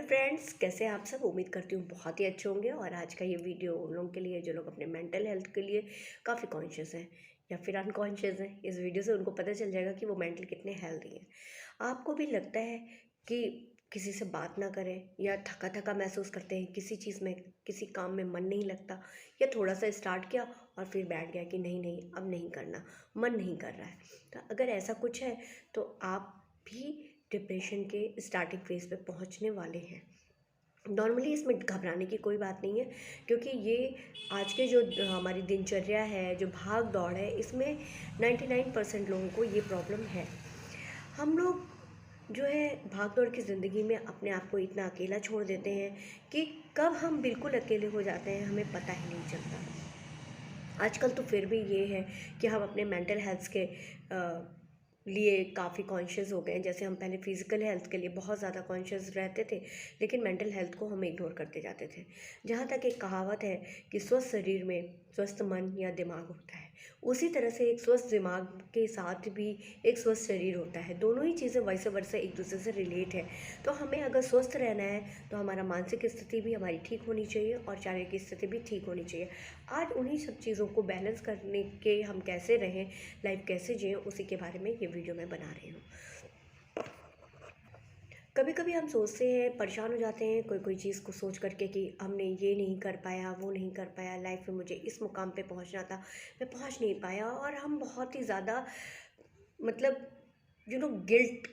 Friends, कैसे हैं आप सब। उम्मीद करती हूँ बहुत ही अच्छे होंगे। और आज का ये वीडियो उन लोगों के लिए जो लोग अपने मेंटल हेल्थ के लिए काफ़ी कॉन्शियस हैं या फिर अनकॉन्शियस हैं। इस वीडियो से उनको पता चल जाएगा कि वो मेंटल कितने हेल्दी हैं। आपको भी लगता है कि किसी से बात ना करें या थका थका महसूस करते हैं, किसी चीज़ में किसी काम में मन नहीं लगता, या थोड़ा सा स्टार्ट किया और फिर बैठ गया कि नहीं नहीं अब नहीं करना, मन नहीं कर रहा है। तो अगर ऐसा कुछ है तो आप भी डिप्रेशन के स्टार्टिंग फेज पे पहुंचने वाले हैं। नॉर्मली इसमें घबराने की कोई बात नहीं है, क्योंकि ये आज के जो हमारी दिनचर्या है, जो भाग दौड़ है, इसमें 99% लोगों को ये प्रॉब्लम है। हम लोग जो है भाग दौड़ की ज़िंदगी में अपने आप को इतना अकेला छोड़ देते हैं कि कब हम बिल्कुल अकेले हो जाते हैं हमें पता ही नहीं चलता। आजकल तो फिर भी ये है कि हम अपने मेंटल हेल्थ के लिए काफ़ी कॉन्शियस हो गए हैं। जैसे हम पहले फिज़िकल हेल्थ के लिए बहुत ज़्यादा कॉन्शियस रहते थे, लेकिन मेंटल हेल्थ को हम इग्नोर करते जाते थे। जहाँ तक एक कहावत है कि स्वस्थ शरीर में स्वस्थ मन या दिमाग होता है, उसी तरह से एक स्वस्थ दिमाग के साथ भी एक स्वस्थ शरीर होता है। दोनों ही चीज़ें वैसे वर्षे एक दूसरे से रिलेट है। तो हमें अगर स्वस्थ रहना है तो हमारा मानसिक स्थिति भी हमारी ठीक होनी चाहिए और शारीरिक स्थिति भी ठीक होनी चाहिए। आज उन्हीं सब चीज़ों को बैलेंस करने के हम कैसे रहें, लाइफ कैसे जिएं, उसी के बारे में ये वीडियो मैं बना रही हूँ। कभी कभी हम सोचते हैं, परेशान हो जाते हैं कोई कोई चीज़ को सोच करके कि हमने ये नहीं कर पाया, वो नहीं कर पाया, लाइफ में मुझे इस मुकाम पे पहुंचना था, मैं पहुंच नहीं पाया। और हम बहुत ही ज़्यादा मतलब गिल्ट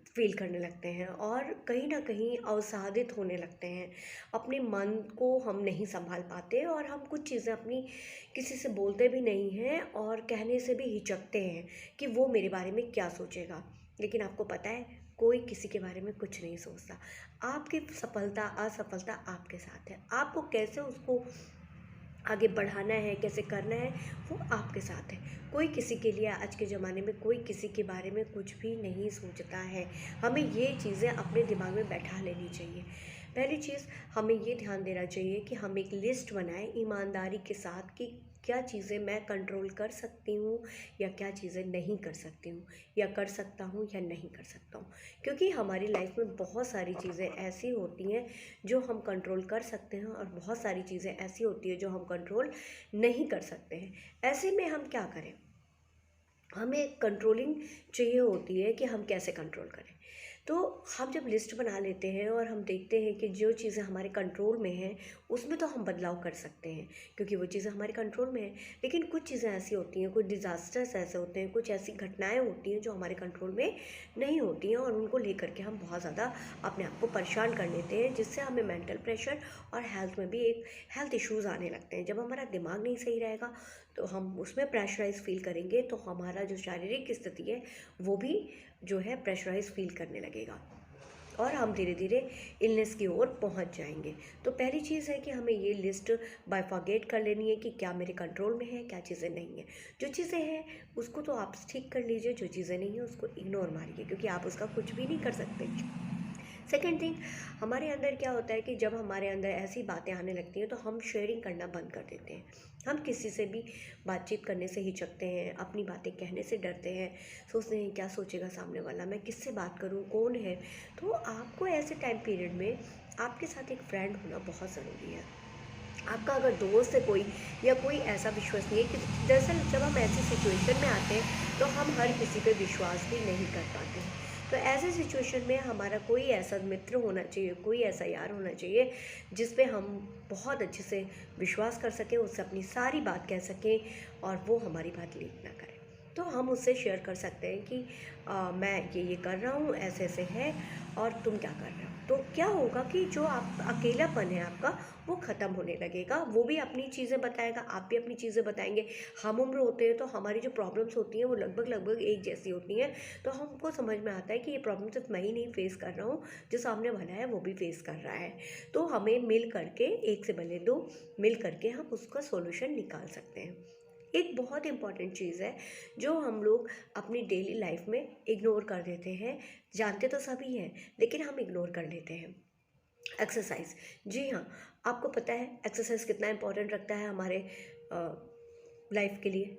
फील करने लगते हैं और कहीं ना कहीं अवसादित होने लगते हैं। अपने मन को हम नहीं संभाल पाते और हम कुछ चीज़ें अपनी किसी से बोलते भी नहीं हैं और कहने से भी हिचकते हैं कि वो मेरे बारे में क्या सोचेगा। लेकिन आपको पता है, कोई किसी के बारे में कुछ नहीं सोचता। आपकी सफलता असफलता आपके साथ है, आपको कैसे उसको आगे बढ़ाना है, कैसे करना है, वो आपके साथ है। कोई किसी के लिए आज के ज़माने में कोई किसी के बारे में कुछ भी नहीं सोचता है। हमें ये चीज़ें अपने दिमाग में बैठा लेनी चाहिए। पहली चीज़, हमें ये ध्यान देना चाहिए कि हम एक लिस्ट बनाएं ईमानदारी के साथ कि क्या चीज़ें मैं कंट्रोल कर सकती हूँ या क्या चीज़ें नहीं कर सकती हूँ, या कर सकता हूँ या नहीं कर सकता हूँ। क्योंकि हमारी लाइफ में बहुत सारी चीज़ें ऐसी होती हैं जो हम कंट्रोल कर सकते हैं और बहुत सारी चीज़ें ऐसी होती है जो हम कंट्रोल नहीं कर सकते हैं। ऐसे में हम क्या करें, हमें कंट्रोलिंग चाहिए होती है कि हम कैसे कंट्रोल करें। तो हम जब लिस्ट बना लेते हैं और हम देखते हैं कि जो चीज़ें हमारे कंट्रोल में हैं उसमें तो हम बदलाव कर सकते हैं, क्योंकि वो चीज़ें हमारे कंट्रोल में हैं। लेकिन कुछ चीज़ें ऐसी होती हैं, कुछ डिज़ास्टर्स ऐसे होते हैं, कुछ ऐसी घटनाएं होती हैं जो हमारे कंट्रोल में नहीं होती हैं, और उनको लेकर के हम बहुत ज़्यादा अपने आप को परेशान कर लेते हैं, जिससे हमें मेंटल प्रेशर और हेल्थ में भी एक हेल्थ इश्यूज़ आने लगते हैं। जब हमारा दिमाग नहीं सही रहेगा तो हम उसमें प्रेशराइज फील करेंगे, तो हमारा जो शारीरिक स्थिति है वो भी जो है प्रेशराइज फील करने लगेगा और हम धीरे धीरे इलनेस की ओर पहुंच जाएंगे। तो पहली चीज़ है कि हमें ये लिस्ट बाइफागेट कर लेनी है कि क्या मेरे कंट्रोल में है, क्या चीज़ें नहीं है। जो चीज़ें हैं उसको तो आप ठीक कर लीजिए, जो चीज़ें नहीं है उसको इग्नोर मारिए, क्योंकि आप उसका कुछ भी नहीं कर सकते। सेकेंड थिंग, हमारे अंदर क्या होता है कि जब हमारे अंदर ऐसी बातें आने लगती हैं तो हम शेयरिंग करना बंद कर देते हैं। हम किसी से भी बातचीत करने से हिचकते हैं, अपनी बातें कहने से डरते हैं, सोचते हैं क्या सोचेगा सामने वाला, मैं किससे बात करूं, कौन है। तो आपको ऐसे टाइम पीरियड में आपके साथ एक फ्रेंड होना बहुत ज़रूरी है। आपका अगर दोस्त है कोई, या कोई ऐसा विश्वसनीय, कि दरअसल जब हम ऐसी सिचुएशन में आते हैं तो हम हर किसी पे विश्वास भी नहीं कर पाते हैं। तो ऐसे सिचुएशन में हमारा कोई ऐसा मित्र होना चाहिए, कोई ऐसा यार होना चाहिए जिस पे हम बहुत अच्छे से विश्वास कर सकें, उससे अपनी सारी बात कह सकें और वो हमारी बात लीक ना करे। तो हम उससे शेयर कर सकते हैं कि मैं ये कर रहा हूँ, ऐसे ऐसे है, और तुम क्या कर रहे हो। तो क्या होगा कि जो आप अकेलापन है आपका वो ख़त्म होने लगेगा। वो भी अपनी चीज़ें बताएगा, आप भी अपनी चीज़ें बताएंगे। हम उम्र होते हैं तो हमारी जो प्रॉब्लम्स होती हैं वो लगभग लगभग एक जैसी होती हैं। तो हमको समझ में आता है कि ये प्रॉब्लम सिर्फ मैं ही नहीं फेस कर रहा हूँ, जो सामने वाला है वो भी फेस कर रहा है। तो हमें मिल करके, एक से भले दो, मिल करके हम उसका सॉल्यूशन निकाल सकते हैं। एक बहुत इंपॉर्टेंट चीज़ है जो हम लोग अपनी डेली लाइफ में इग्नोर कर देते हैं। जानते तो सभी हैं लेकिन हम इग्नोर कर लेते हैं। एक्सरसाइज। जी हाँ, आपको पता है एक्सरसाइज कितना इंपॉर्टेंट रखता है हमारे लाइफ के लिए।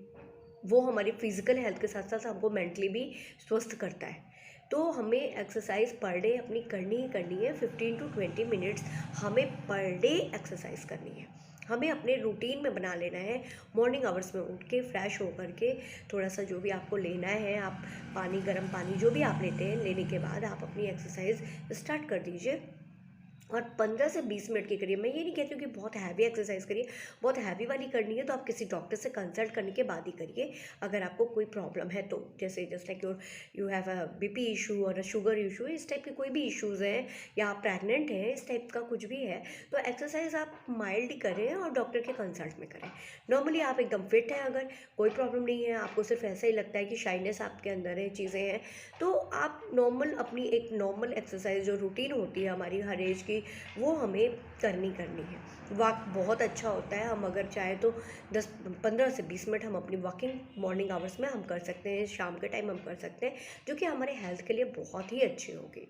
वो हमारी फिजिकल हेल्थ के साथ साथ हमको मेंटली भी स्वस्थ करता है। तो हमें एक्सरसाइज पर डे अपनी करनी ही करनी है। 15 to 20 मिनट्स हमें पर डे एक्सरसाइज करनी है, हमें अपने रूटीन में बना लेना है। मॉर्निंग आवर्स में उठ के फ्रेश होकर के थोड़ा सा जो भी आपको लेना है, आप पानी, गर्म पानी जो भी आप लेते हैं, लेने के बाद आप अपनी एक्सरसाइज स्टार्ट कर दीजिए और 15 से 20 मिनट की करिए। मैं ये नहीं कहती हूँ कि बहुत हैवी एक्सरसाइज करिए, बहुत हैवी वाली करनी है तो आप किसी डॉक्टर से कंसल्ट करने के बाद ही करिए अगर आपको कोई प्रॉब्लम है तो। जैसे just like you have a BP issue और अ शुगर इशू, इस टाइप के कोई भी इश्यूज़ हैं, या आप प्रेगनेंट हैं, इस टाइप का कुछ भी है, तो एक्सरसाइज आप माइल्ड ही करें और डॉक्टर के कंसल्ट में करें। नॉर्मली आप एकदम फिट हैं, अगर कोई प्रॉब्लम नहीं है, आपको सिर्फ ऐसा ही लगता है कि शाइनेस आपके अंदर है, चीज़ें हैं, तो आप नॉर्मल अपनी एक नॉर्मल एक्सरसाइज जो रूटीन होती है हमारी हर एज की, वो हमें करनी है। वॉक बहुत अच्छा होता है, हम अगर चाहे तो 15 से 20 मिनट हम अपनी वॉकिंग मॉर्निंग आवर्स में हम कर सकते हैं, शाम के टाइम हम कर सकते हैं, जो कि हमारे हेल्थ के लिए बहुत ही अच्छी होगी।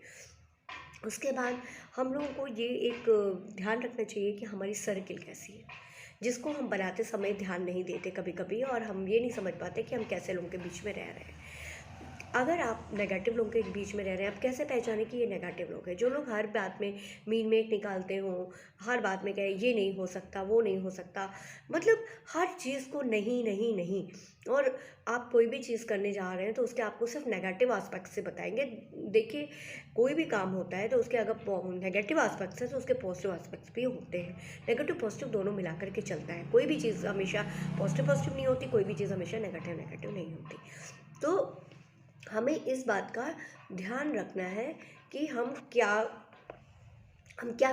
उसके बाद हम लोगों को ये एक ध्यान रखना चाहिए कि हमारी सर्किल कैसी है, जिसको हम बनाते समय ध्यान नहीं देते कभी कभी, और हम ये नहीं समझ पाते कि हम कैसे लोगों के बीच में रह रहे हैं। अगर आप नेगेटिव लोगों के बीच में रह रहे हैं, आप कैसे पहचानें कि ये नेगेटिव लोग हैं? जो लोग हर बात में मीन मेक निकालते हों, हर बात में कहें ये नहीं हो सकता, वो नहीं हो सकता, मतलब हर चीज़ को नहीं नहीं नहीं, और आप कोई भी चीज़ करने जा रहे हैं तो उसके आपको सिर्फ नेगेटिव एस्पेक्ट से बताएंगे। देखिए, कोई भी काम होता है तो उसके अगर नेगेटिव एस्पेक्ट्स है तो उसके पॉजिटिव एस्पेक्ट्स भी होते हैं। नेगेटिव पॉजिटिव दोनों मिला करके चलता है, कोई भी चीज़ हमेशा पॉजिटिव पॉजिटिव नहीं होती, कोई भी चीज़ हमेशा नेगेटिव नेगेटिव नहीं होती। तो हमें इस बात का ध्यान रखना है कि हम क्या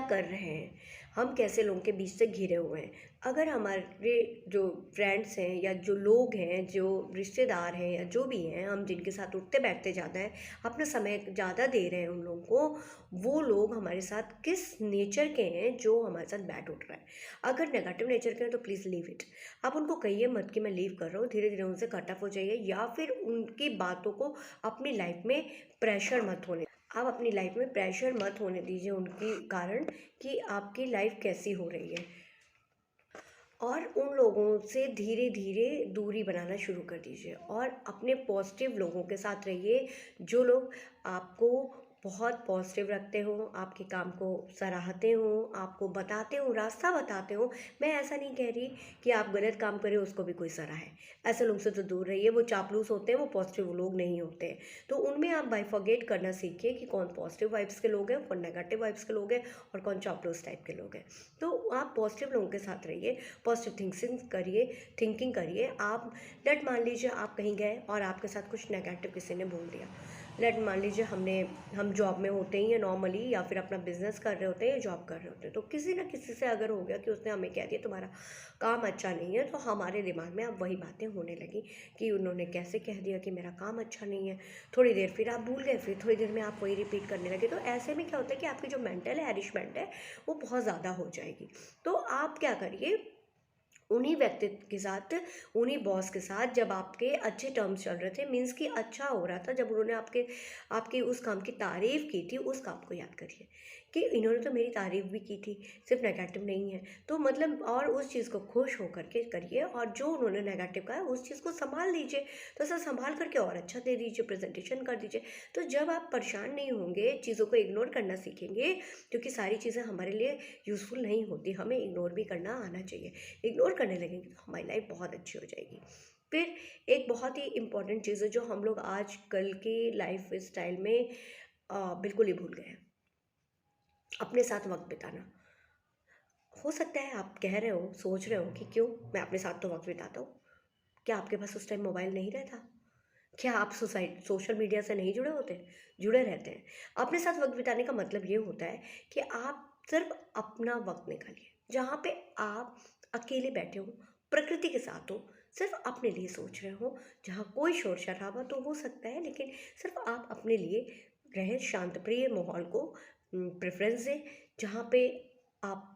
कर रहे हैं, हम कैसे लोगों के बीच से घिरे हुए हैं। अगर हमारे जो फ्रेंड्स हैं या जो लोग हैं, जो रिश्तेदार हैं या जो भी हैं, हम जिनके साथ उठते बैठते ज़्यादा हैं, अपना समय ज़्यादा दे रहे हैं उन लोगों को, वो लोग हमारे साथ किस नेचर के हैं जो हमारे साथ बैठ उठ रहा है। अगर नेगेटिव नेचर के हैं तो प्लीज़ लीव इट। आप उनको कहिए मत कि मैं लीव कर रहा हूँ, धीरे धीरे उनसे कट ऑफ हो जाइए, या फिर उनकी बातों को अपनी लाइफ में प्रेशर मत होने आप अपनी लाइफ में प्रेशर मत होने दीजिए उनके कारण कि आपकी लाइफ कैसी हो रही है, और उन लोगों से धीरे धीरे दूरी बनाना शुरू कर दीजिए और अपने पॉजिटिव लोगों के साथ रहिए, जो लोग आपको बहुत पॉजिटिव रखते हो, आपके काम को सराहते हो, आपको बताते हो, रास्ता बताते हो। मैं ऐसा नहीं कह रही कि आप गलत काम करें उसको भी कोई सराहे, ऐसे लोग से तो दूर रहिए, वो चापलूस होते हैं, वो पॉजिटिव लोग नहीं होते हैं। तो उनमें आप बाइफर्गेट करना सीखिए कि कौन पॉजिटिव वाइब्स के लोग हैं, कौन नेगेटिव वाइब्स के लोग हैं, और कौन चापलूस टाइप के लोग हैं। तो आप पॉजिटिव लोगों के साथ रहिए, पॉजिटिव थिंकिंग करिए। आप लेट मान लीजिए आप कहीं गए और आपके साथ कुछ नेगेटिव किसी ने बोल दिया, लेट मान लीजिए हम जॉब में होते हैं या नॉर्मली, या फिर अपना बिजनेस कर रहे होते हैं या जॉब कर रहे होते हैं, तो किसी ना किसी से अगर हो गया कि उसने हमें कह दिया तुम्हारा काम अच्छा नहीं है, तो हमारे दिमाग में अब वही बातें होने लगी कि उन्होंने कैसे कह दिया कि मेरा काम अच्छा नहीं है। थोड़ी देर फिर आप भूल गए, फिर थोड़ी देर में आप वही रिपीट करने लगे। तो ऐसे में क्या होता है कि आपकी जो मेंटल हैरिशमेंट है वो बहुत ज़्यादा हो जाएगी। तो आप क्या करिए, उन्हीं व्यक्ति के साथ, उन्हीं बॉस के साथ जब आपके अच्छे टर्म्स चल रहे थे, मीन्स कि अच्छा हो रहा था, जब उन्होंने आपके उस काम की तारीफ़ की थी, उस काम को याद करिए कि इन्होंने तो मेरी तारीफ़ भी की थी, सिर्फ नेगेटिव नहीं है। तो मतलब और उस चीज़ को खुश होकर के करिए, और जो उन्होंने नेगेटिव कहा है उस चीज़ को संभाल लीजिए, तो ऐसा संभाल करके और अच्छा दे दीजिए, प्रेजेंटेशन कर दीजिए। तो जब आप परेशान नहीं होंगे, चीज़ों को इग्नोर करना सीखेंगे, क्योंकि सारी चीज़ें हमारे लिए यूज़फुल नहीं होती, हमें इग्नोर भी करना आना चाहिए। इग्नोर करने लगेंगे तो हमारी लाइफ बहुत अच्छी हो जाएगी। फिर एक बहुत ही इम्पॉर्टेंट चीज़ है जो हम लोग आज कल की लाइफ स्टाइल में बिल्कुल ही भूल गए हैं, अपने साथ वक्त बिताना। हो सकता है आप कह रहे हो, सोच रहे हो कि क्यों मैं अपने साथ तो वक्त बिताता हूँ, क्या आपके पास उस टाइम मोबाइल नहीं रहता? क्या आप सोशल मीडिया से नहीं जुड़े होते? जुड़े रहते हैं। अपने साथ वक्त बिताने का मतलब ये होता है कि आप सिर्फ अपना वक्त निकालिए, जहाँ पे आप अकेले बैठे हो, प्रकृति के साथ हो, सिर्फ अपने लिए सोच रहे हो, जहाँ कोई शोर शराबा तो हो सकता है, लेकिन सिर्फ आप अपने लिए रहे, शांत प्रिय माहौल को प्रेफरेंस दें। जहाँ पे आप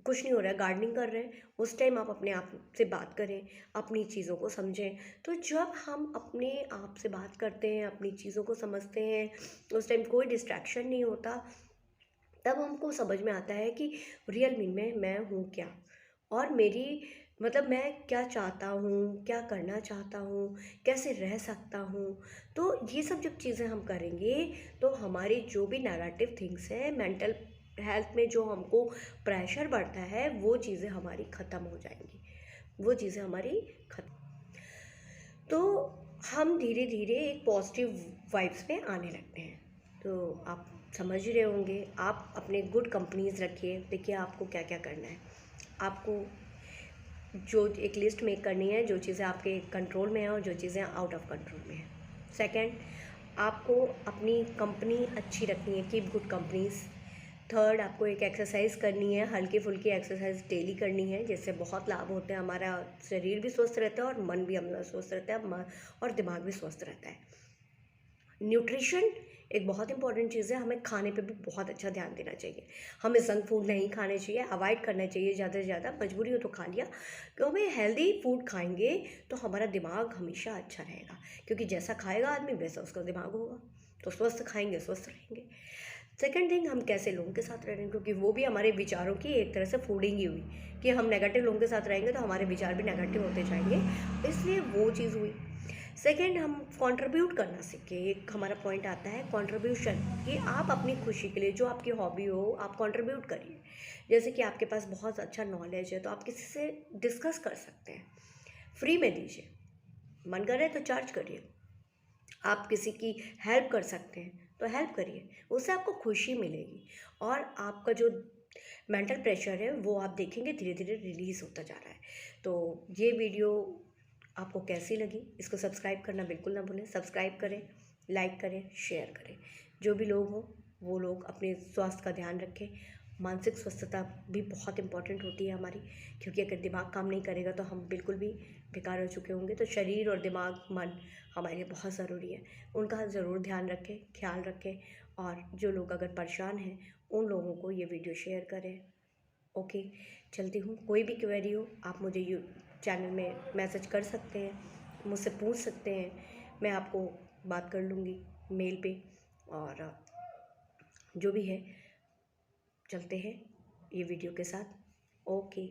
कुछ नहीं हो रहा है, गार्डनिंग कर रहे हैं, उस टाइम आप अपने आप से बात करें, अपनी चीज़ों को समझें। तो जब हम अपने आप से बात करते हैं, अपनी चीज़ों को समझते हैं, उस टाइम कोई डिस्ट्रैक्शन नहीं होता, तब हमको समझ में आता है कि रियल मीन में मैं हूँ क्या, और मतलब मैं क्या चाहता हूँ, क्या करना चाहता हूँ, कैसे रह सकता हूँ। तो ये सब जब चीज़ें हम करेंगे तो हमारी जो भी नेगेटिव थिंग्स है, मेंटल हेल्थ में जो हमको प्रेशर बढ़ता है, वो चीज़ें हमारी ख़त्म हो जाएंगी, वो चीज़ें हमारी खत्म। तो हम धीरे धीरे एक पॉजिटिव वाइब्स में आने लगते हैं। तो आप समझ ही रहे होंगे, आप अपने गुड कंपनीज रखिए। देखिए आपको क्या क्या करना है। आपको जो एक लिस्ट मेक करनी है, जो चीज़ें आपके कंट्रोल में हैं और जो चीज़ें आउट ऑफ कंट्रोल में हैं। सेकंड, आपको अपनी कंपनी अच्छी रखनी है, कीप गुड कंपनीज। थर्ड, आपको एक एक्सरसाइज करनी है, हल्की फुल्की एक्सरसाइज डेली करनी है, जिससे बहुत लाभ होते हैं। हमारा शरीर भी स्वस्थ रहता है और मन भी हमारा स्वस्थ रहता है, और दिमाग भी स्वस्थ रहता है। न्यूट्रिशन एक बहुत इंपॉर्टेंट चीज़ है, हमें खाने पे भी बहुत अच्छा ध्यान देना चाहिए। हमें जंक फूड नहीं खाने चाहिए, अवॉइड करना चाहिए ज़्यादा से ज़्यादा। मजबूरी हो तो खा लिया, क्योंकि हमें हेल्दी फूड खाएंगे तो हमारा दिमाग हमेशा अच्छा रहेगा, क्योंकि जैसा खाएगा आदमी वैसा उसका दिमाग होगा। तो स्वस्थ खाएंगे स्वस्थ रहेंगे। सेकंड थिंग, हम कैसे लोगों के साथ रह रहे हैं, क्योंकि वो भी हमारे विचारों की एक तरह से फूडिंग ही हुई, कि हम नेगेटिव लोगों के साथ रहेंगे तो हमारे विचार भी नेगेटिव होते जाएंगे, इसलिए वो चीज़ हुई। सेकंड, हम कंट्रीब्यूट करना सीखें। एक हमारा पॉइंट आता है कंट्रीब्यूशन, कि आप अपनी खुशी के लिए जो आपकी हॉबी हो आप कंट्रीब्यूट करिए। जैसे कि आपके पास बहुत अच्छा नॉलेज है तो आप किसी से डिस्कस कर सकते हैं, फ्री में दीजिए। मन कर रहा है तो चार्ज करिए। आप किसी की हेल्प कर सकते हैं तो हेल्प करिए, उससे आपको खुशी मिलेगी। और आपका जो मेंटल प्रेशर है वो आप देखेंगे धीरे धीरे रिलीज़ होता जा रहा है। तो ये वीडियो आपको कैसी लगी, इसको सब्सक्राइब करना बिल्कुल ना भूलें। सब्सक्राइब करें, लाइक करें, शेयर करें। जो भी लोग हों वो लोग अपने स्वास्थ्य का ध्यान रखें। मानसिक स्वस्थता भी बहुत इंपॉर्टेंट होती है हमारी, क्योंकि अगर दिमाग काम नहीं करेगा तो हम बिल्कुल भी बेकार हो चुके होंगे। तो शरीर और दिमाग, मन हमारे लिए बहुत ज़रूरी है, उनका ज़रूर ध्यान रखें, ख्याल रखें। और जो लोग अगर परेशान हैं उन लोगों को ये वीडियो शेयर करें। ओके, चलती हूँ। कोई भी क्वेरी हो आप मुझे चैनल में मैसेज कर सकते हैं, मुझसे पूछ सकते हैं, मैं आपको बात कर लूँगी मेल पे। और जो भी है, चलते हैं ये वीडियो के साथ। ओके।